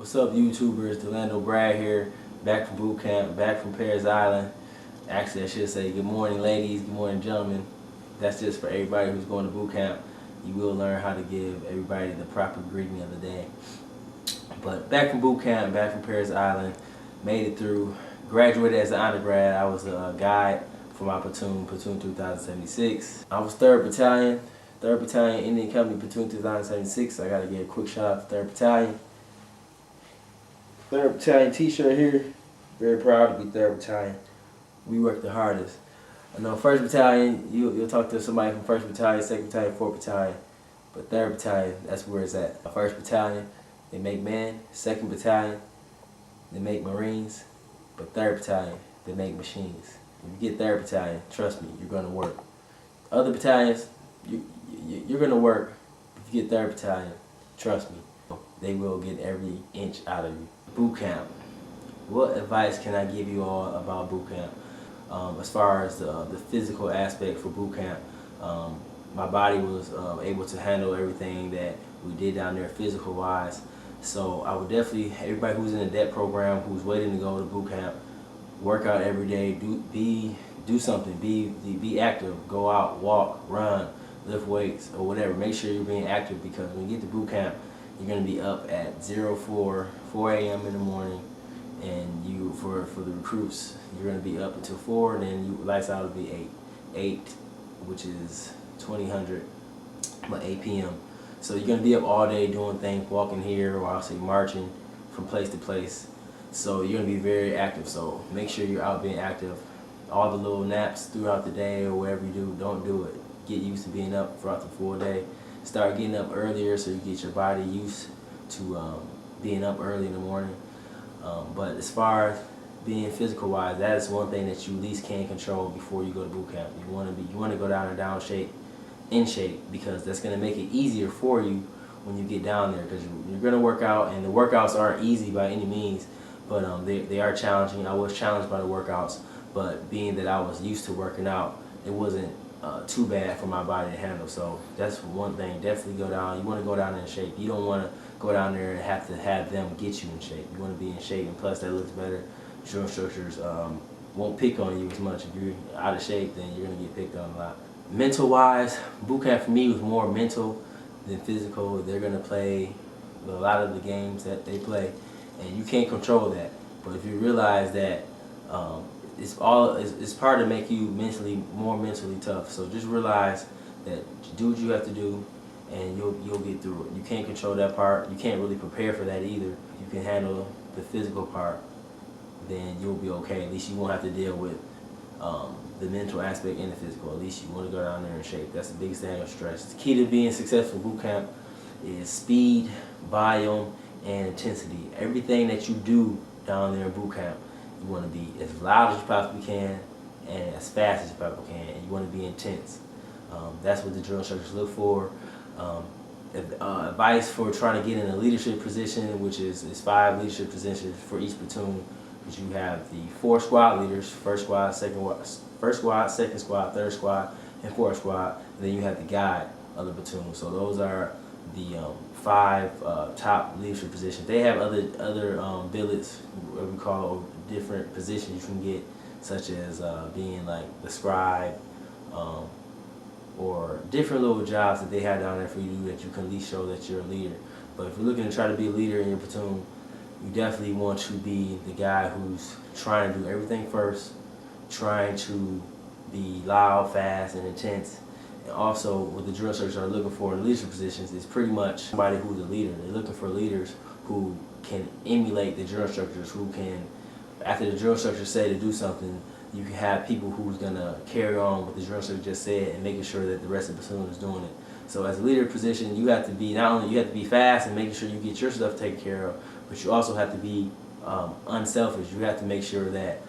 What's up, YouTubers? DelandoBrad here, back from boot camp, back from Paris Island. Actually, I should say good morning, ladies, good morning, gentlemen. That's just for everybody who's going to boot camp. You will learn how to give everybody the proper greeting of the day. But back from boot camp, back from Paris Island, made it through, graduated as an honor grad. I was a guide for my platoon, Platoon 2076. I was 3rd Battalion, Indian Company, Platoon 2076. I gotta give a quick shout out to 3rd Battalion. 3rd Battalion t-shirt here. Very proud to be 3rd Battalion. We work the hardest. I know 1st Battalion, you'll talk to somebody from 1st Battalion, 2nd Battalion, 4th Battalion. But 3rd Battalion, that's where it's at. 1st Battalion, they make men. 2nd Battalion, they make Marines. But 3rd Battalion, they make machines. If you get 3rd Battalion, trust me, you're going to work. Other battalions, you're going to work. If you get 3rd Battalion, trust me, they will get every inch out of you. Boot camp. What advice can I give you all about boot camp? As far as the physical aspect for boot camp, my body was able to handle everything that we did down there physical wise. So I would definitely, everybody who's in the DEP program, who's waiting to go to boot camp, work out every day, do something, be active, go out, walk, run, lift weights or whatever. Make sure you're being active, because when you get to boot camp, you're going to be up at 4 a.m. in the morning, and you for the recruits, you're going to be up until 4, and then lights out will be 8, which is 2000, but 8 p.m. So you're going to be up all day doing things, walking here, or I'll say marching from place to place. So you're going to be very active. So make sure you're out being active. All the little naps throughout the day or whatever you do, don't do it. Get used to being up throughout the full day. Start getting up earlier so you get your body used to being up early in the morning. But as far as being physical wise, that is one thing that you at least can control before you go to boot camp. You want to go down and in shape, because that's going to make it easier for you when you get down there, because you're going to work out, and the workouts aren't easy by any means, but they are challenging. I was challenged by the workouts, but being that I was used to working out, it wasn't too bad for my body to handle. So that's one thing. Definitely go down. You want to go down in shape. You don't want to go down there and have to have them get you in shape. You want to be in shape, and plus that looks better. Drill instructors won't pick on you as much. If you're out of shape, then you're going to get picked on a lot. Mental wise, boot camp for me was more mental than physical. They're going to play a lot of the games that they play, and you can't control that. But if you realize that it's part to make you more mentally tough. So just realize that do what you have to do, and you'll get through it. You can't control that part. You can't really prepare for that either. If you can handle the physical part, then you'll be okay. At least you won't have to deal with the mental aspect and the physical. At least you want to go down there in shape. That's the biggest thing of stress. The key to being successful boot camp is speed, volume, and intensity. Everything that you do down there in boot camp, you want to be as loud as you possibly can and as fast as you possibly can, and you want to be intense. That's what the drill instructors look for. Advice for trying to get in a leadership position, which is 5 leadership positions for each platoon. Because you have the 4 squad leaders: first squad, second squad, 3rd squad, and 4th squad. And then you have the guide of the platoon. So those are the 5 top leadership positions. They have other billets, what we call different positions you can get, such as being like the scribe, or different little jobs that they have down there for you to do, that you can at least show that you're a leader. But if you're looking to try to be a leader in your platoon, you definitely want to be the guy who's trying to do everything first, trying to be loud, fast, and intense. And also, what the drill instructors are looking for in leadership positions is pretty much somebody who's a leader. They're looking for leaders who can emulate the drill instructors, who can, after the drill instructors say to do something, you can have people who's going to carry on what the drill instructor just said and making sure that the rest of the platoon is doing it. So as a leader position, you have to be, not only you have to be fast and making sure you get your stuff taken care of, but you also have to be unselfish. You have to make sure that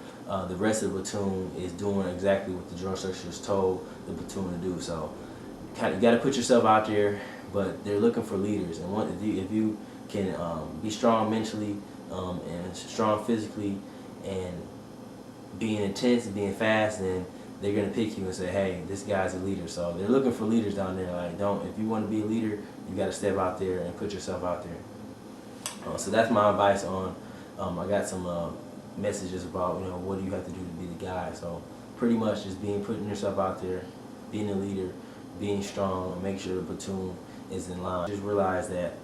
the rest of the platoon is doing exactly what the drill instructors told the platoon to do. So you got to put yourself out there, but they're looking for leaders. And if you can be strong mentally and strong physically, and being intense and being fast, then they're going to pick you and say, hey, this guy's a leader. So they're looking for leaders down there. Like, if you want to be a leader, you got to step out there and put yourself out there. So that's my advice on. I got some messages about what do you have to do to be the guy. So pretty much just putting yourself out there, being a leader, being strong, and make sure the platoon is in line. Just realize that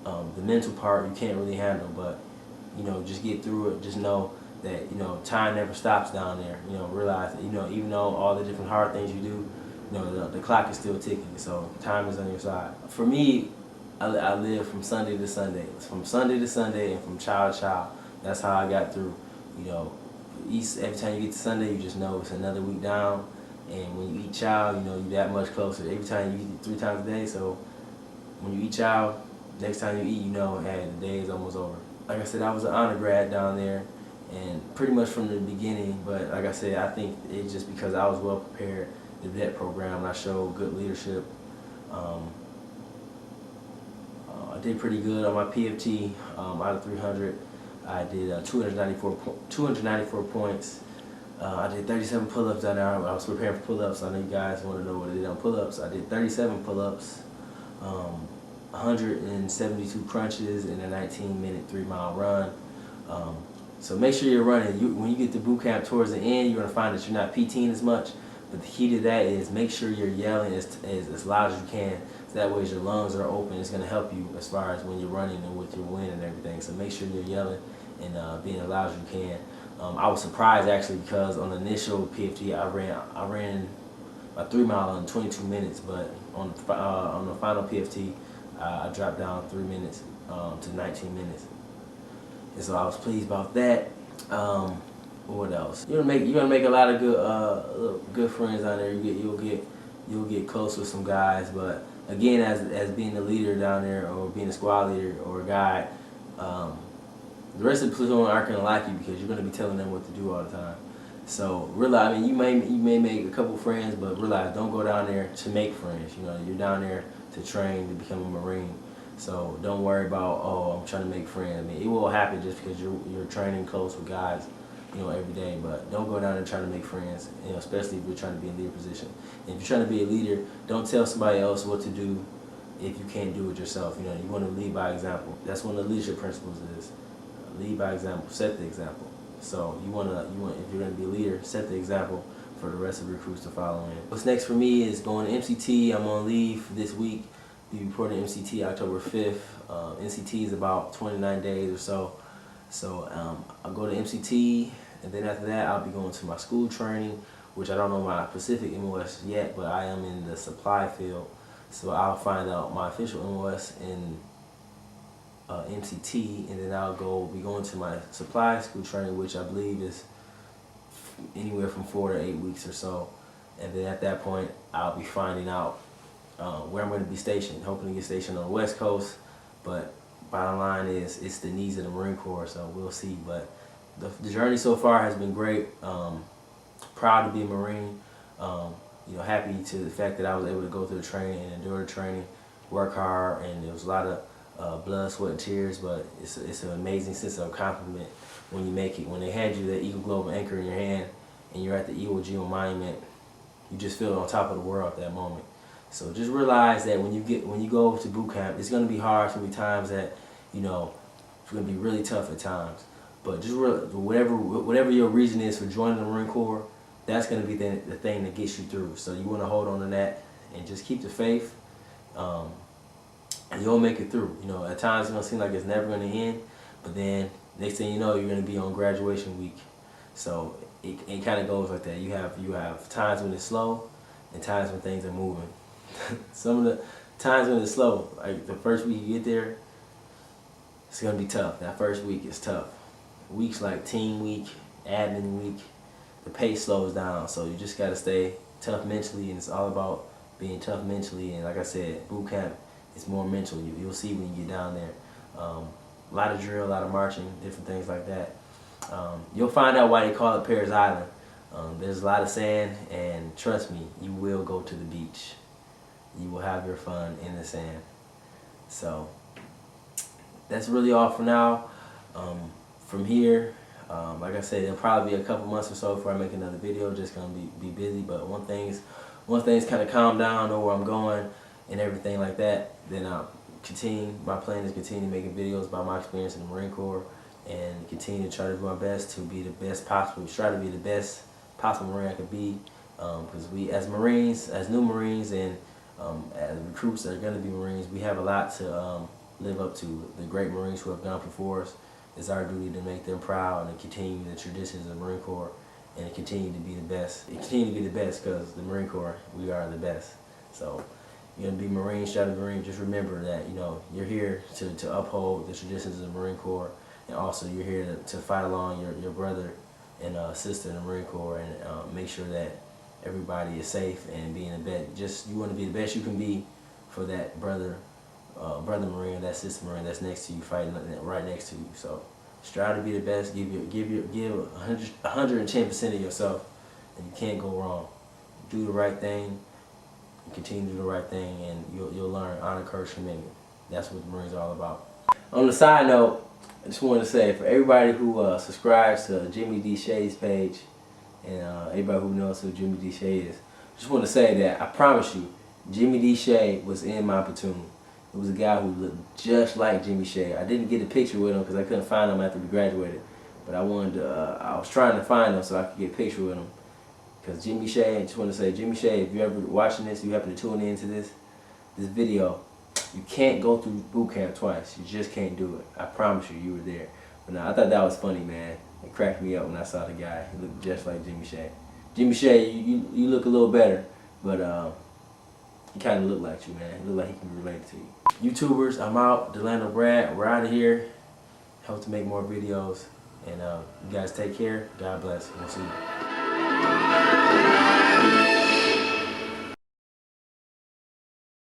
the mental part you can't really handle, but just get through it. Just know that time never stops down there. Realize that even though all the different hard things you do, the clock is still ticking. So time is on your side. For me, I live from Sunday to Sunday, and from child to child. That's how I got through. Every time you get to Sunday, you just know it's another week down. And when you eat chow, you're that much closer. Every time you eat 3 times a day, so when you eat chow, next time you eat, hey, the day is almost over. Like I said, I was an honor grad down there, and pretty much from the beginning. But like I said, I think it's just because I was well prepared, the vet program, and I showed good leadership. I did pretty good on my PFT. Out of 300, I did 294 points. I did 37 pull-ups down there. I was preparing for pull-ups. I know you guys want to know what I did on pull-ups. I did 37 pull-ups, 172 crunches, and a 19-minute 3-mile run. So make sure you're running. When you get to boot camp towards the end, you're going to find that you're not PTing as much. But the key to that is make sure you're yelling as loud as you can. So that way as your lungs are open, it's going to help you as far as when you're running and with your wind and everything. So make sure you're yelling and being as loud as you can. I was surprised actually because on the initial PFT I ran a 3-mile in 22 minutes, but on the final PFT I dropped down 3 minutes to 19 minutes, and so I was pleased about that. What else? You're gonna make a lot of good friends down there. You'll get close with some guys, but again, as being a leader down there, or being a squad leader or a guide, the rest of the platoon aren't gonna like you because you're gonna be telling them what to do all the time. So realize, you may make a couple friends, but realize, don't go down there to make friends. You're down there to train to become a Marine. So don't worry about, oh, I'm trying to make friends. It will happen just because you're training close with guys, every day. But don't go down there trying to make friends, especially if you're trying to be in a leader position. And if you're trying to be a leader, don't tell somebody else what to do if you can't do it yourself. You want to lead by example. That's one of the leadership principles is. Lead by example, set the example. So if you're going to be a leader, set the example for the rest of the recruits to follow in. What's next for me is going to MCT. I'm on leave this week. Be reporting MCT October 5th. NCT is about 29 days or so. So I'll go to MCT, and then after that I'll be going to my school training, which I don't know my specific MOS yet, but I am in the supply field. So I'll find out my official MOS in MCT, and then I'll be going to my supply school training, which I believe is anywhere from 4 to 8 weeks or so. And then at that point, I'll be finding out where I'm going to be stationed. Hoping to get stationed on the West Coast, but bottom line is it's the needs of the Marine Corps, so we'll see. But the journey so far has been great. Proud to be a Marine. Happy to the fact that I was able to go through the training and endure the training, work hard, and there was a lot of blood, sweat, and tears, but it's an amazing sense of accomplishment when you make it. When they hand you that Eagle Globe anchor in your hand and you're at the Iwo Jima Monument, you just feel on top of the world at that moment. So just realize that when you go to boot camp, it's going to be hard. It's going to be times that it's going to be really tough at times. But just whatever your reason is for joining the Marine Corps, that's going to be the thing that gets you through. So you want to hold on to that and just keep the faith. And you'll make it through. At times it's going to seem like it's never going to end, but then next thing you know, you're going to be on graduation week. So it kind of goes like that. You have times when it's slow and times when things are moving. Some of the times when it's slow, like the first week you get there, it's going to be tough. That first week is tough. Weeks like team week, admin week, the pace slows down. So you just got to stay tough mentally, and it's all about being tough mentally. And like I said, boot camp, it's more mental. You'll see when you get down there. A lot of drill, a lot of marching, different things like that. You'll find out why they call it Paris Island. There's a lot of sand, and trust me, you will go to the beach. You will have your fun in the sand. So that's really all for now. From here, like I said, it'll probably be a couple months or so before I make another video. Just gonna be busy. But once things kind of calm down, know where I'm going and everything like that, then I'll my plan is continue making videos about my experience in the Marine Corps, and continue to try to do my best to be the best possible, try to be the best possible Marine I could be, because we as Marines, as new Marines, and as recruits that are going to be Marines, we have a lot to live up to. The great Marines who have gone before us, it's our duty to make them proud and continue the traditions of the Marine Corps, and continue to be the best. Continue to be the best, because the Marine Corps, we are the best. So you're going to be Marine, shout out Marine, just remember that, you know, you're here to uphold the traditions of the Marine Corps, and also you're here to fight along your brother and sister in the Marine Corps, and make sure that everybody is safe and being the best. Just, you want to be the best you can be for that brother Marine, that sister Marine that's next to you, fighting right next to you. So strive to be the best. Give 110% of yourself, and you can't go wrong. Do the right thing, and continue to do the right thing, and you'll learn honor, courage, commitment. That's what the Marines are all about. On the side note, I just wanted to say, for everybody who subscribes to Jimmy D. Shade's page, and everybody who knows who Jimmy D. Shade is, I just want to say that I promise you, Jimmy D. Shade was in my platoon. It was a guy who looked just like Jimmy Shade. I didn't get a picture with him because I couldn't find him after we graduated, but I wanted to. I was trying to find him so I could get a picture with him. Because Jimmy Shade, I just want to say, Jimmy Shade, if you're ever watching this, you happen to tune into this video, you can't go through boot camp twice. You just can't do it. I promise you, you were there. But no, I thought that was funny, man. It cracked me up when I saw the guy. He looked just like Jimmy Shade. Jimmy Shade, you look a little better, but he kind of looked like you, man. He looked like he can relate to you. YouTubers, I'm out. DelandoBrad, we're out of here. Hope to make more videos. And you guys take care. God bless. We'll see you.